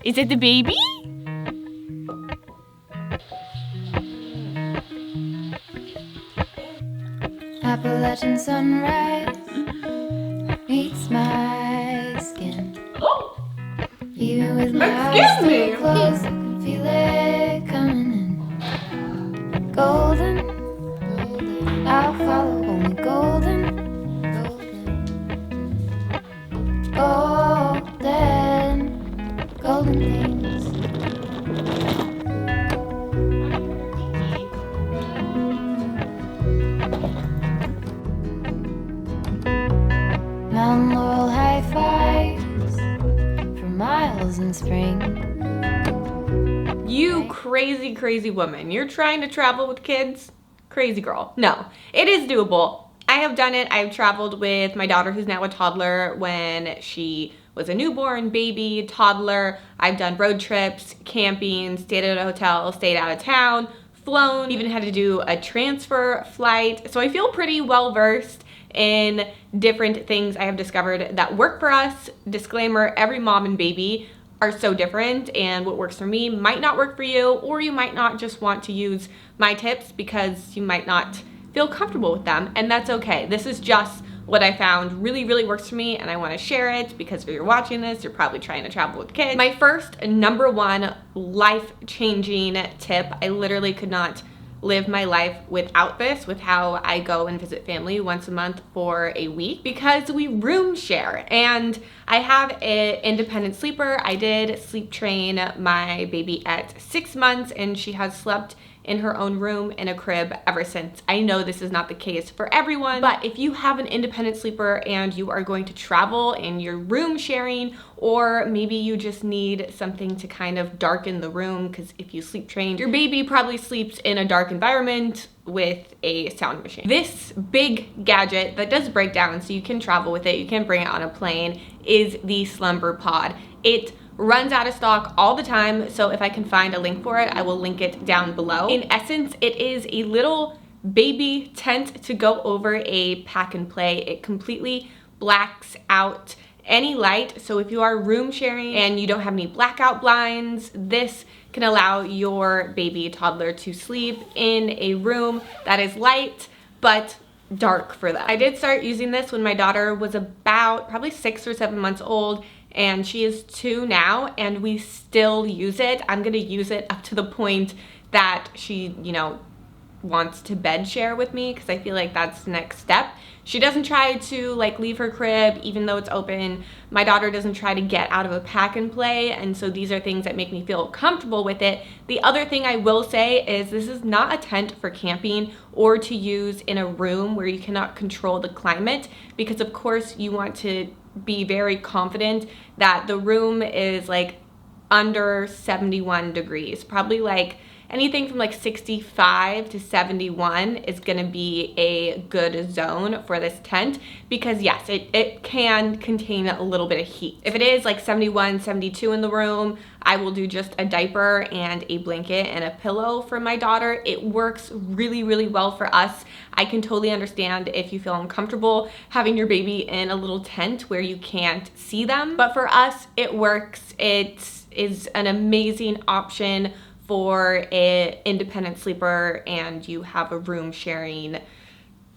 Is it the baby? Appalachian sunrise meets my skin. Even with my eyes still closed, I can feel it coming in. Golden, I'll follow only golden, golden things. Mountain Laurel high fives for miles in spring. You crazy, crazy woman. You're trying to travel with kids? Crazy girl. No, it is doable. I have done it. I've traveled with my daughter, who's now a toddler, when she was a newborn, baby, toddler. I've done road trips, camping, stayed at a hotel, stayed out of town, flown, even had to do a transfer flight. So I feel pretty well versed in different things I have discovered that work for us. Disclaimer, every mom and baby are so different, and what works for me might not work for you, or you might not just want to use my tips because you might not feel comfortable with them, and that's okay. This is just what I found really, really works for me, and I want to share it because if you're watching this, you're probably trying to travel with kids. My first number one life-changing tip, I literally could not live my life without this, with how I go and visit family once a month for a week, because we room share. And I have an independent sleeper. I did sleep train my baby at 6 months, and she has slept in her own room in a crib ever since. I know this is not the case for everyone, but if you have an independent sleeper and you are going to travel and you're room sharing, or maybe you just need something to kind of darken the room, because if you sleep train, your baby probably sleeps in a dark environment with a sound machine. This big gadget that does break down so you can travel with it, you can bring it on a plane, is the Slumber Pod. It runs out of stock all the time, so if I can find a link for it, I will link it down below. In essence, it is a little baby tent to go over a pack and play. It completely blacks out any light, so if you are room sharing and you don't have any blackout blinds, this can allow your baby toddler to sleep in a room that is light but dark for them. I did start using this when my daughter was about probably 6 or 7 months old, and she is 2 now, and we still use it. I'm gonna use it up to the point that she, wants to bed share with me, because I feel like that's the next step. She doesn't try to leave her crib even though it's open. My daughter doesn't try to get out of a pack and play, and so these are things that make me feel comfortable with it. The other thing I will say is this is not a tent for camping or to use in a room where you cannot control the climate, because of course you want to be very confident that the room is under 71 degrees, probably anything from 65 to 71 is gonna be a good zone for this tent, because yes, it can contain a little bit of heat. If it is 71, 72 in the room, I will do just a diaper and a blanket and a pillow for my daughter. It works really, really well for us. I can totally understand if you feel uncomfortable having your baby in a little tent where you can't see them, but for us, it works. It is an amazing option for an independent sleeper and you have a room sharing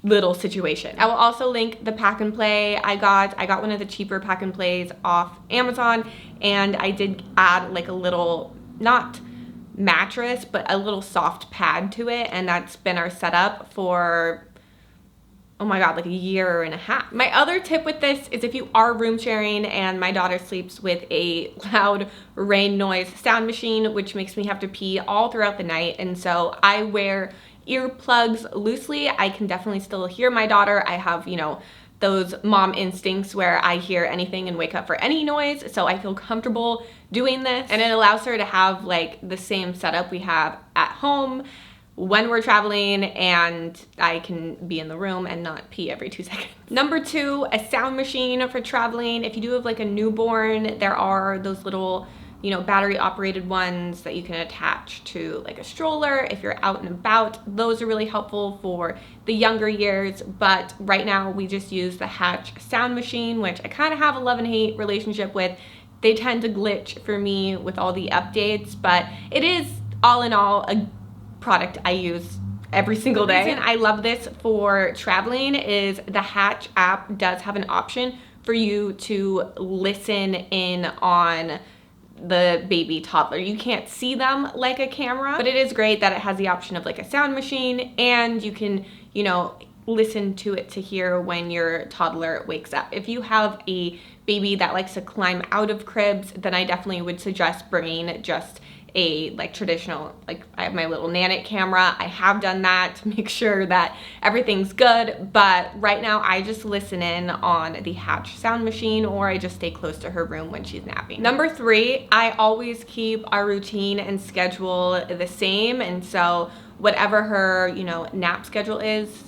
little situation. I will also link the pack and play I got. I got one of the cheaper pack and plays off Amazon, and I did add a little, not mattress, but a little soft pad to it, and that's been our setup for, oh my God, a year and a half. My other tip with this is if you are room sharing, and my daughter sleeps with a loud rain noise sound machine, which makes me have to pee all throughout the night, and so I wear earplugs loosely. I can definitely still hear my daughter. I have, those mom instincts where I hear anything and wake up for any noise, so I feel comfortable doing this, and it allows her to have the same setup we have at home when we're traveling, and I can be in the room and not pee every 2 seconds. Number 2, a sound machine for traveling. If you do have a newborn, there are those little, battery operated ones that you can attach to a stroller if you're out and about. Those are really helpful for the younger years, but right now we just use the Hatch sound machine, which I kind of have a love and hate relationship with. they tend to glitch for me with all the updates, but it is all in all a product I use every single day. The reason I love this for traveling is the Hatch app does have an option for you to listen in on the baby toddler. You can't see them like a camera, but it is great that it has the option of like a sound machine, and you can, you know, listen to it to hear when your toddler wakes up. If you have a baby that likes to climb out of cribs, then I definitely would suggest bringing just a like traditional, like I have my little Nanit camera. I have done that to make sure that everything's good, but right now I just listen in on the Hatch sound machine, or I just stay close to her room when she's napping. Number 3, I always keep our routine and schedule the same, and so whatever her, you know, nap schedule is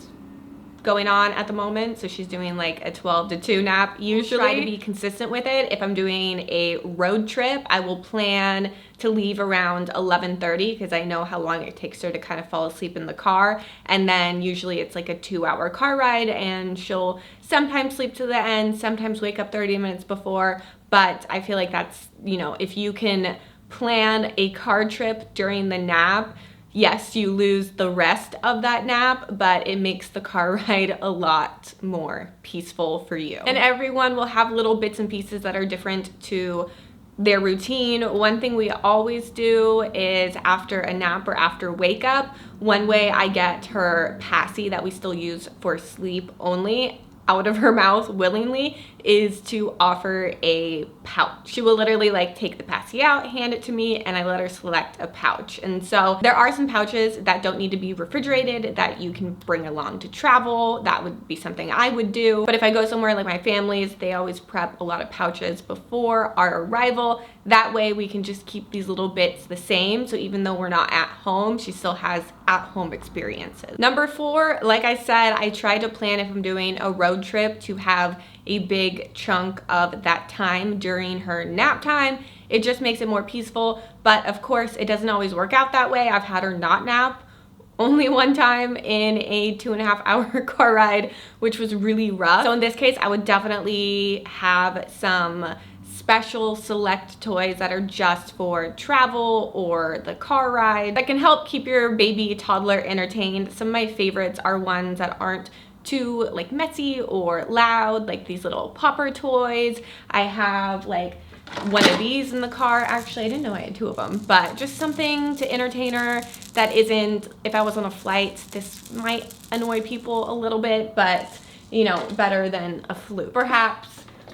going on at the moment, so she's doing like a 12 to 2 nap usually. Try to be consistent with it. If I'm doing a road trip, I will plan to leave around 11:30 because I know how long it takes her to kind of fall asleep in the car, and then usually it's like a 2-hour car ride, and she'll sometimes sleep to the end, sometimes wake up 30 minutes before, but I feel like that's, you know, if you can plan a car trip during the nap, yes, you lose the rest of that nap, but it makes the car ride a lot more peaceful for you. And everyone will have little bits and pieces that are different to their routine. One thing we always do is after a nap or after wake up, one way I get her passy that we still use for sleep only out of her mouth willingly is to offer a pouch. She will literally like take the passy out, hand it to me, and I let her select a pouch. And so there are some pouches that don't need to be refrigerated that you can bring along to travel. That would be something I would do. But if I go somewhere like my family's, they always prep a lot of pouches before our arrival. That way we can just keep these little bits the same. So even though we're not at home, she still has at-home experiences. Number 4, like I said, I try to plan if I'm doing a road trip to have a big chunk of that time during her nap time. It just makes it more peaceful, but of course it doesn't always work out that way. I've had her not nap only one time in a 2.5-hour car ride, which was really rough. So in this case, I would definitely have some special select toys that are just for travel or the car ride that can help keep your baby toddler entertained. Some of my favorites are ones that aren't too like messy or loud, like these little popper toys. I have like one of these in the car. Actually, I didn't know I had 2 of them, but just something to entertain her that isn't, if I was on a flight, this might annoy people a little bit, but you know, better than a flute. Perhaps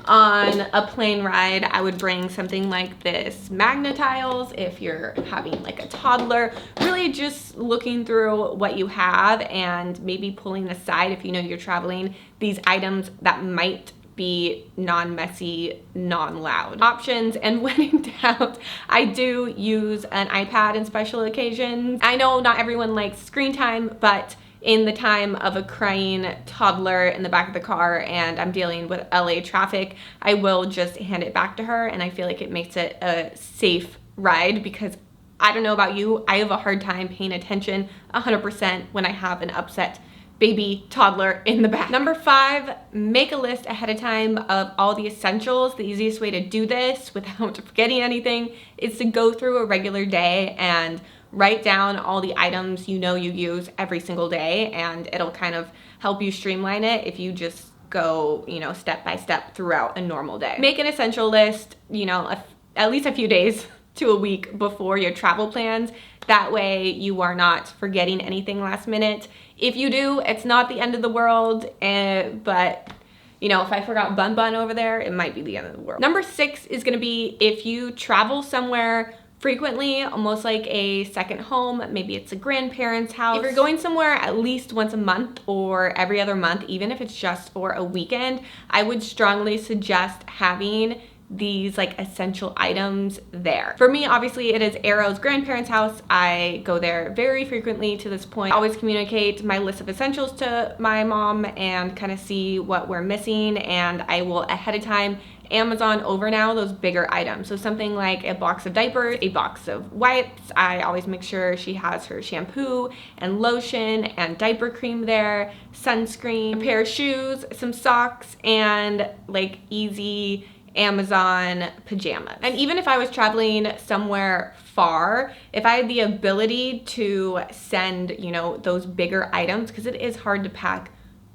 on a plane ride, I would bring something like this Magnetiles if you're having like a toddler. Really just looking through what you have and maybe pulling aside, if you know you're traveling, these items that might be non-messy, non-loud options. And when in doubt, I do use an iPad in special occasions. I know not everyone likes screen time, but in the time of a crying toddler in the back of the car and I'm dealing with LA traffic, I will just hand it back to her, and I feel like it makes it a safe ride because I don't know about you, I have a hard time paying attention 100% when I have an upset baby toddler in the back. Number 5, make a list ahead of time of all the essentials. The easiest way to do this without forgetting anything is to go through a regular day and write down all the items you know you use every single day, and it'll kind of help you streamline it if you just go, you know, step by step throughout a normal day. Make an essential list, you know, at least a few days to a week before your travel plans. That way you are not forgetting anything last minute. If you do, it's not the end of the world, but you know, if I forgot Bun Bun over there, it might be the end of the world. Number 6 is gonna be if you travel somewhere frequently, almost like a second home, maybe it's a grandparent's house. If you're going somewhere at least once a month or every other month, even if it's just for a weekend, I would strongly suggest having these like essential items there. For me, obviously, it is Arrow's grandparents' house. I go there very frequently to this point. I always communicate my list of essentials to my mom and kind of see what we're missing, and I will ahead of time Amazon over now those bigger items. So something like a box of diapers, a box of wipes. I always make sure she has her shampoo and lotion and diaper cream there, sunscreen, a pair of shoes, some socks, and like easy Amazon pajamas. And even if I was traveling somewhere far, if I had the ability to send, you know, those bigger items, because it is hard to pack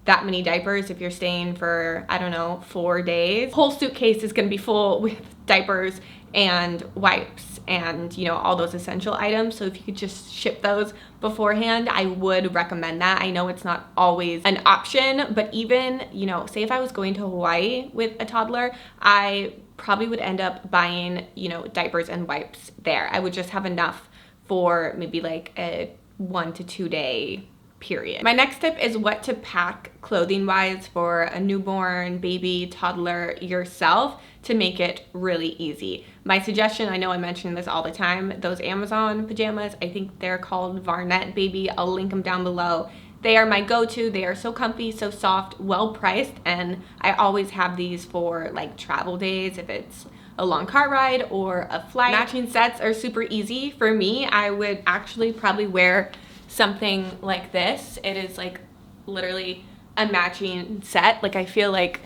that many diapers if you're staying for, I don't know, 4 days. Whole suitcase is gonna be full with diapers and wipes and, you know, all those essential items. So if you could just ship those beforehand, I would recommend that. I know it's not always an option, but even, you know, say if I was going to Hawaii with a toddler, I probably would end up buying, you know, diapers and wipes there. I would just have enough for maybe like a 1 to 2 day period. My next tip is what to pack clothing wise for a newborn, baby, toddler, yourself to make it really easy. My suggestion, I know I mention this all the time, those Amazon pajamas, I think they're called Varnet Baby. I'll link them down below. They are my go-to. They are so comfy, so soft, well priced, and I always have these for like travel days if it's a long car ride or a flight. Matching sets are super easy. For me, I would actually probably wear something like this. It is like literally a matching set. Like I feel like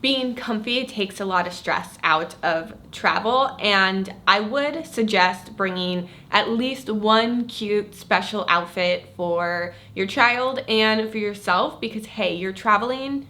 being comfy takes a lot of stress out of travel, and I would suggest bringing at least one cute special outfit for your child and for yourself, because hey, you're traveling,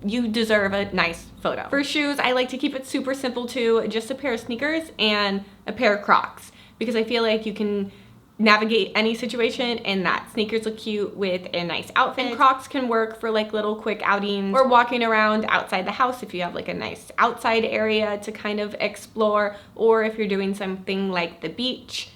you deserve a nice photo. For shoes, I like to keep it super simple too, just a pair of sneakers and a pair of Crocs, because I feel like you can navigate any situation in that. Sneakers look cute with a nice outfit. And Crocs can work for like little quick outings or walking around outside the house if you have like a nice outside area to kind of explore, or if you're doing something like the beach,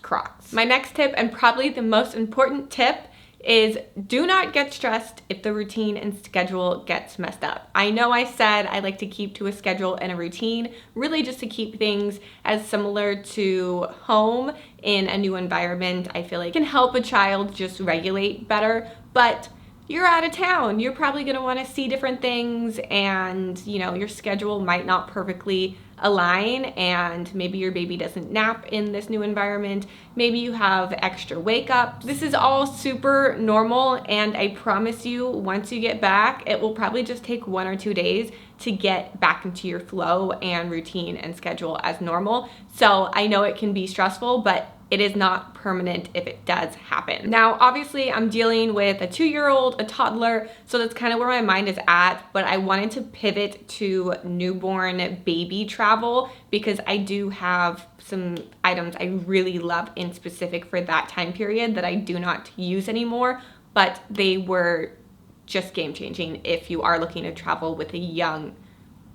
Crocs. My next tip, and probably the most important tip, is do not get stressed if the routine and schedule gets messed up. I know I said I like to keep to a schedule and a routine, really just to keep things as similar to home in a new environment. I feel like it can help a child just regulate better, but you're out of town. You're probably gonna wanna see different things, and you know, your schedule might not perfectly align, and maybe your baby doesn't nap in this new environment. Maybe you have extra wake ups. This is all super normal, and I promise you, once you get back, it will probably just take 1 or 2 days to get back into your flow and routine and schedule as normal. So I know it can be stressful, but it is not permanent if it does happen. Now, obviously, I'm dealing with a 2-year-old, a toddler, so that's kind of where my mind is at, but I wanted to pivot to newborn baby travel because I do have some items I really love in specific for that time period that I do not use anymore, but they were just game-changing if you are looking to travel with a young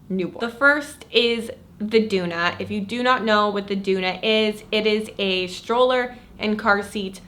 newborn. The first is the Doona. If you do not know what the Doona is, it is a stroller and car seat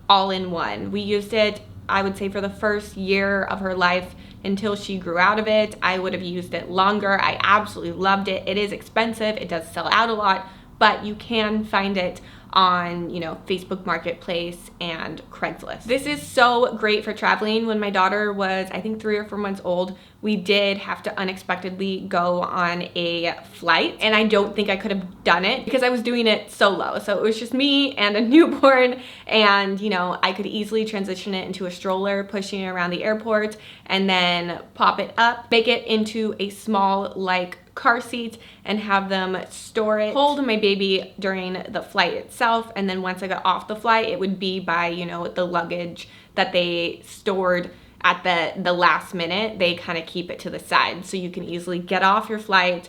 all in one. We used it, I would say, for the first year of her life until she grew out of it. I would have used it longer. I absolutely loved it. It is expensive. It does sell out a lot, but you can find it on, you know, Facebook Marketplace and Craigslist. This is so great for traveling. When my daughter was, I think, 3 or 4 months old, we did have to unexpectedly go on a flight, and I don't think I could have done it because I was doing it solo. So it was just me and a newborn, and you know, I could easily transition it into a stroller, pushing it around the airport, and then pop it up, make it into a small like car seat, and have them store it, hold my baby during the flight itself, and then once I got off the flight, it would be by, you know, the luggage that they stored at the last minute. They kind of keep it to the side so you can easily get off your flight,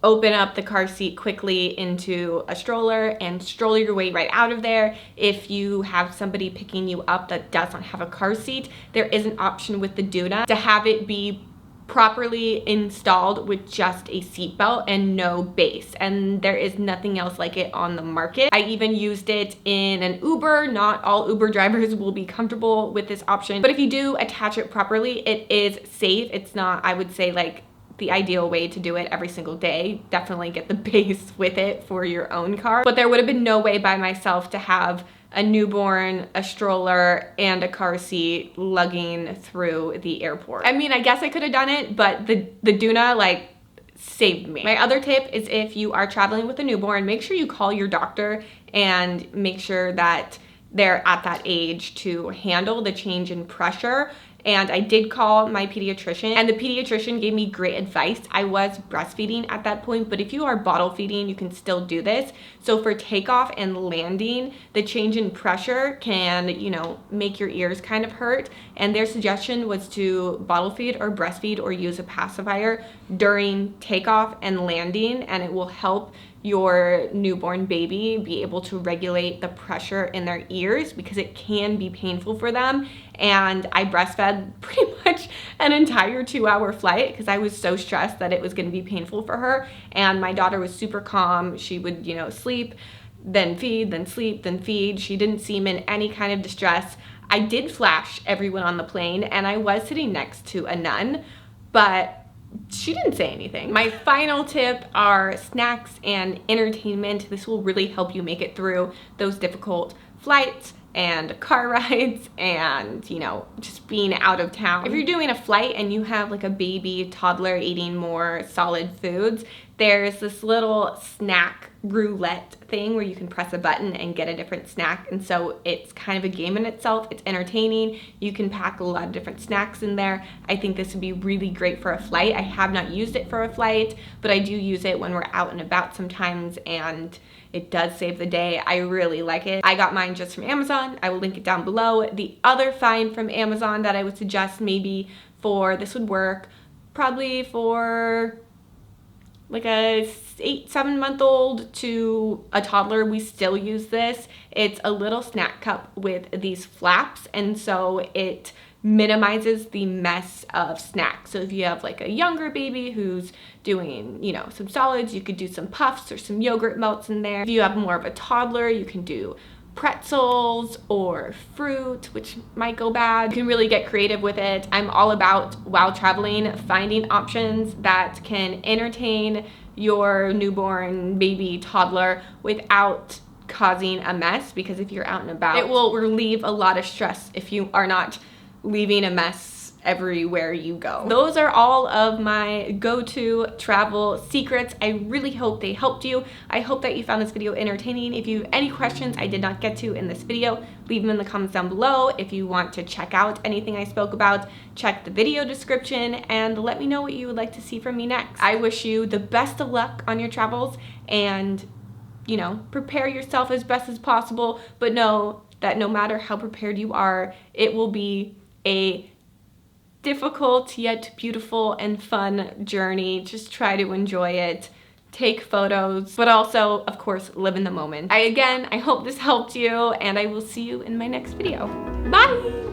open up the car seat quickly into a stroller, and stroll your way right out of there. If you have somebody picking you up that does not have a car seat, there is an option with the Doona to have it be properly installed with just a seatbelt and no base, and there is nothing else like it on the market. I even used it in an Uber. Not all Uber drivers will be comfortable with this option, but if you do attach it properly, it is safe. It's not, I would say, like the ideal way to do it every single day. Definitely get the base with it for your own car, but there would have been no way by myself to have a newborn, a stroller, and a car seat lugging through the airport. I mean, I guess I could have done it, but the Doona like saved me. My other tip is if you are traveling with a newborn, make sure you call your doctor and make sure that they're at that age to handle the change in pressure and I did call my pediatrician, and the pediatrician gave me great advice. I was breastfeeding at that point, but if you are bottle feeding, you can still do this. So for takeoff and landing, the change in pressure can, you know, make your ears kind of hurt, and their suggestion was to bottle feed or breastfeed or use a pacifier during takeoff and landing, and it will help your newborn baby be able to regulate the pressure in their ears, because it can be painful for them. And I breastfed pretty much an entire 2-hour flight because I was so stressed that it was going to be painful for her. And my daughter was super calm. She would, you know, sleep, then feed, then sleep, then feed. She didn't seem in any kind of distress. I did flash everyone on the plane, and I was sitting next to a nun, but she didn't say anything. My final tip are snacks and entertainment. This will really help you make it through those difficult flights and car rides and, you know, just being out of town. If you're doing a flight and you have like a baby toddler eating more solid foods, there's this little snack roulette thing where you can press a button and get a different snack, and so it's kind of a game in itself. It's entertaining. You can pack a lot of different snacks in there. I think this would be really great for a flight. I have not used it for a flight, but I do use it when we're out and about sometimes, and it does save the day. I really like it. I got mine just from Amazon. I will link it down below. The other find from Amazon that I would suggest maybe for this would work probably for like a 7 month old to a toddler. We still use this. It's a little snack cup with these flaps, and so it minimizes the mess of snacks. So if you have like a younger baby who's doing, you know, some solids, you could do some puffs or some yogurt melts in there. If you have more of a toddler, you can do pretzels or fruit, which might go bad. You can really get creative with it. I'm all about, while traveling, finding options that can entertain your newborn baby toddler without causing a mess, because if you're out and about, it will relieve a lot of stress if you are not leaving a mess everywhere you go. Those are all of my go-to travel secrets. I really hope they helped you. I hope that you found this video entertaining. If you have any questions I did not get to in this video, leave them in the comments down below. If you want to check out anything I spoke about, check the video description and let me know what you would like to see from me next. I wish you the best of luck on your travels, and, you know, prepare yourself as best as possible, but know that no matter how prepared you are, it will be a difficult yet beautiful and fun journey. Just try to enjoy it, take photos, but also, of course, live in the moment. I hope this helped you, and I will see you in my next video. Bye!